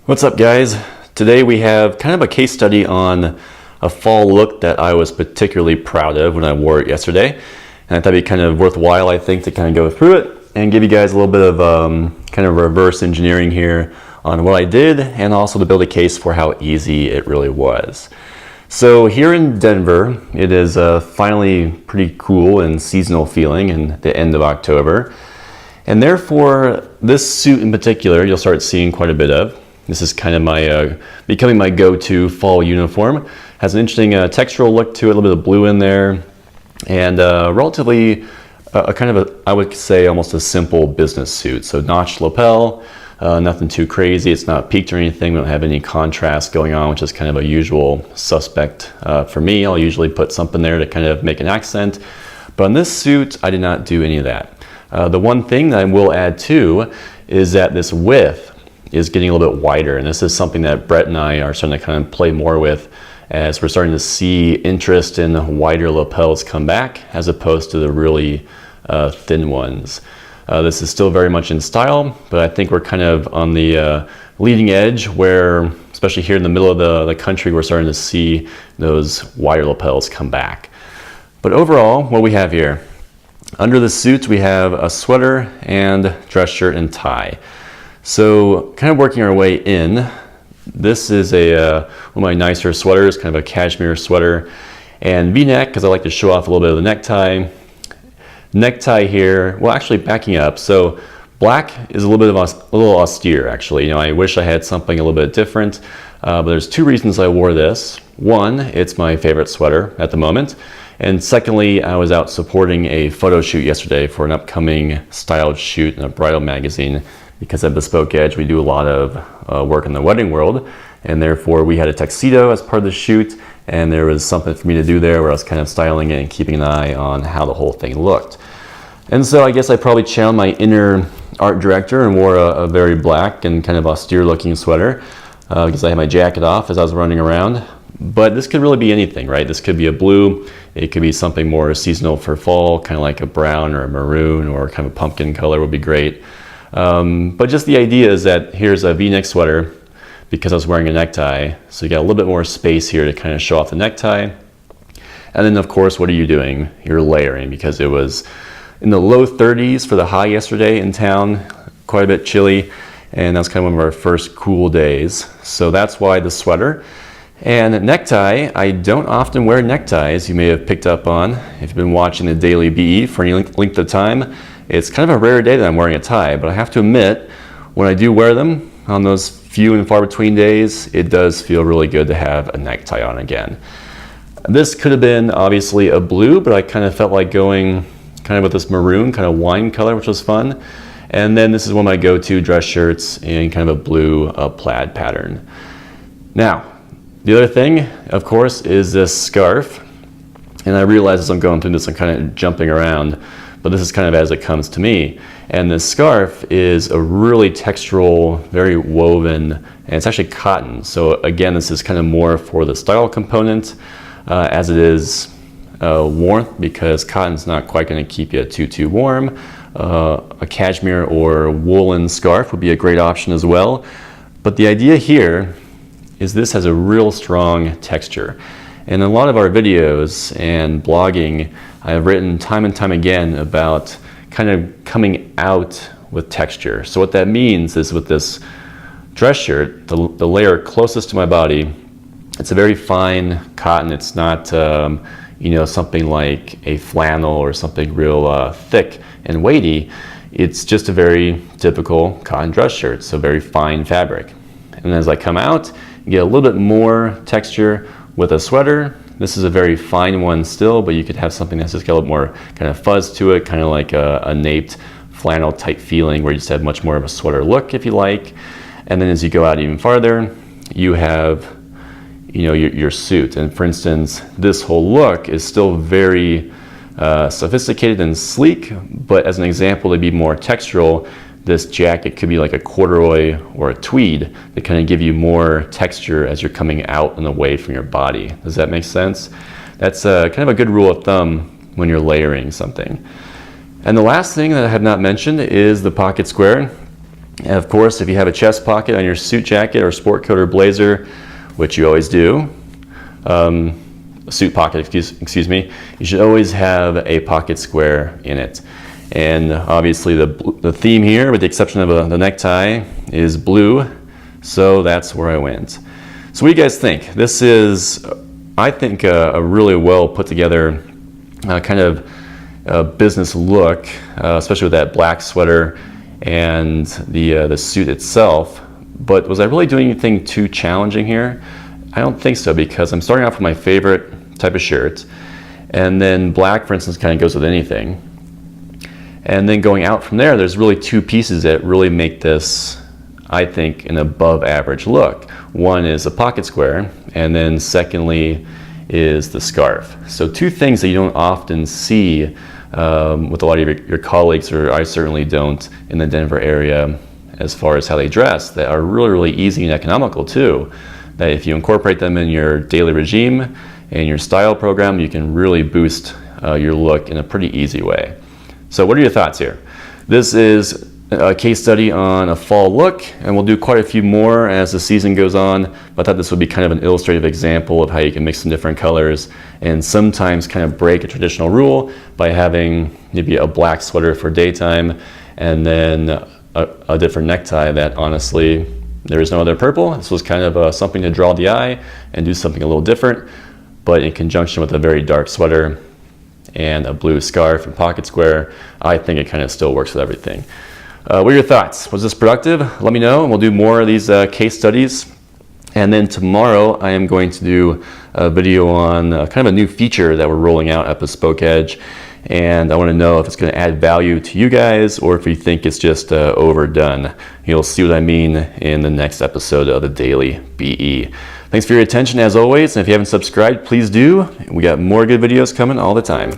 What's up, guys? Today we have kind of a case study on a fall look that I was particularly proud of when I wore it yesterday. And I thought it'd be kind of worthwhile, I think, to kind of go through it and give you guys a little bit of kind of reverse engineering here on what I did, and also to build a case for how easy it really was. So here in Denver, it is finally pretty cool and seasonal feeling in the end of October. And therefore, this suit in particular, you'll start seeing quite a bit of. This is kind of my becoming my go-to fall uniform. Has an interesting textural look to it, a little bit of blue in there, and relatively kind of I would say almost a simple business suit. So notched lapel, nothing too crazy. It's not peaked or anything. We don't have any contrast going on, which is kind of a usual suspect for me. I'll usually put something there to kind of make an accent. But on this suit, I did not do any of that. The one thing that I will add too is that this width is getting a little bit wider, and this is something that Brett and I are starting to kind of play more with as we're starting to see interest in wider lapels come back as opposed to the really thin ones. This is still very much in style, but I think we're kind of on the leading edge where, especially here in the middle of the country, we're starting to see those wider lapels come back. But overall, what we have here, under the suit we have a sweater and dress shirt and tie. So kind of working our way in, this is one of my nicer sweaters, kind of a cashmere sweater, and V-neck because I like to show off a little bit of the necktie. Necktie here, well, actually backing up, so black is a little bit of a little austere actually. I wish I had something a little bit different, but there's two reasons I wore this. One, it's my favorite sweater at the moment, and secondly, I was out supporting a photo shoot yesterday for an upcoming styled shoot in a bridal magazine. Because at Bespoke Edge, we do a lot of work in the wedding world, and therefore we had a tuxedo as part of the shoot, and there was something for me to do there where I was kind of styling it and keeping an eye on how the whole thing looked. And so I guess I probably channeled my inner art director and wore a very black and kind of austere looking sweater because I had my jacket off as I was running around. But this could really be anything, right? This could be a blue, it could be something more seasonal for fall, kind of like a brown or a maroon or kind of a pumpkin color would be great. But just the idea is that here's a V-neck sweater because I was wearing a necktie, so you got a little bit more space here to kind of show off the necktie. And then of course, what are you doing? You're layering, because it was in the low 30s for the high yesterday in town, quite a bit chilly, and that's kind of one of our first cool days. So that's why the sweater. And necktie, I don't often wear neckties, you may have picked up on if you've been watching the Daily BE for any length of time. It's kind of a rare day that I'm wearing a tie, but I have to admit, when I do wear them on those few and far between days, it does feel really good to have a necktie on again. This could have been obviously a blue, but I kind of felt like going kind of with this maroon, kind of wine color, which was fun. And then this is one of my go-to dress shirts in kind of a blue plaid pattern. Now, the other thing, of course, is this scarf. And I realize as I'm going through this, I'm kind of jumping around, but this is kind of as it comes to me. And this scarf is a really textural, very woven, and it's actually cotton. So again, this is kind of more for the style component as it is warmth, because cotton's not quite going to keep you too warm. A cashmere or woolen scarf would be a great option as well. But the idea here is this has a real strong texture. In a lot of our videos and blogging, I have written time and time again about kind of coming out with texture. So what that means is with this dress shirt, the layer closest to my body, it's a very fine cotton. It's not something like a flannel or something real thick and weighty. It's just a very typical cotton dress shirt, so very fine fabric. And as I come out, you get a little bit more texture with a sweater. This is a very fine one still, but you could have something that's just got a little more kind of fuzz to it, kind of like a naped flannel type feeling where you just have much more of a sweater look if you like. And then as you go out even farther, you have your suit. And for instance, this whole look is still very sophisticated and sleek, but as an example to be more textural, this jacket could be like a corduroy or a tweed that kind of give you more texture as you're coming out and away from your body. Does that make sense? That's kind of a good rule of thumb when you're layering something. And the last thing that I have not mentioned is the pocket square. And of course, if you have a chest pocket on your suit jacket or sport coat or blazer, which you always do, a suit pocket, excuse me, you should always have a pocket square in it. And obviously the theme here, with the exception of the necktie, is blue, so that's where I went. So what do you guys think? This is, I think, a really well put together kind of business look, especially with that black sweater and the suit itself. But was I really doing anything too challenging here? I don't think so, because I'm starting off with my favorite type of shirt, and then black, for instance, kind of goes with anything. And then going out from there, there's really two pieces that really make this, I think, an above average look. One is a pocket square, and then secondly is the scarf. So two things that you don't often see with a lot of your colleagues, or I certainly don't, in the Denver area, as far as how they dress, that are really, really easy and economical too. That if you incorporate them in your daily regime and your style program, you can really boost your look in a pretty easy way. So what are your thoughts here? This is a case study on a fall look, and we'll do quite a few more as the season goes on. But I thought this would be kind of an illustrative example of how you can mix some different colors and sometimes kind of break a traditional rule by having maybe a black sweater for daytime and then a different necktie that honestly there is no other purple. This was kind of something to draw the eye and do something a little different, but in conjunction with a very dark sweater and a blue scarf and pocket square, I think it kind of still works with everything. What are your thoughts? Was this productive? Let me know, and we'll do more of these case studies. And then tomorrow I am going to do a video on kind of a new feature that we're rolling out at Bespoke Edge. And I want to know if it's going to add value to you guys or if you think it's just overdone. You'll see what I mean in the next episode of the Daily BE. Thanks for your attention as always, and if you haven't subscribed, please do. We got more good videos coming all the time.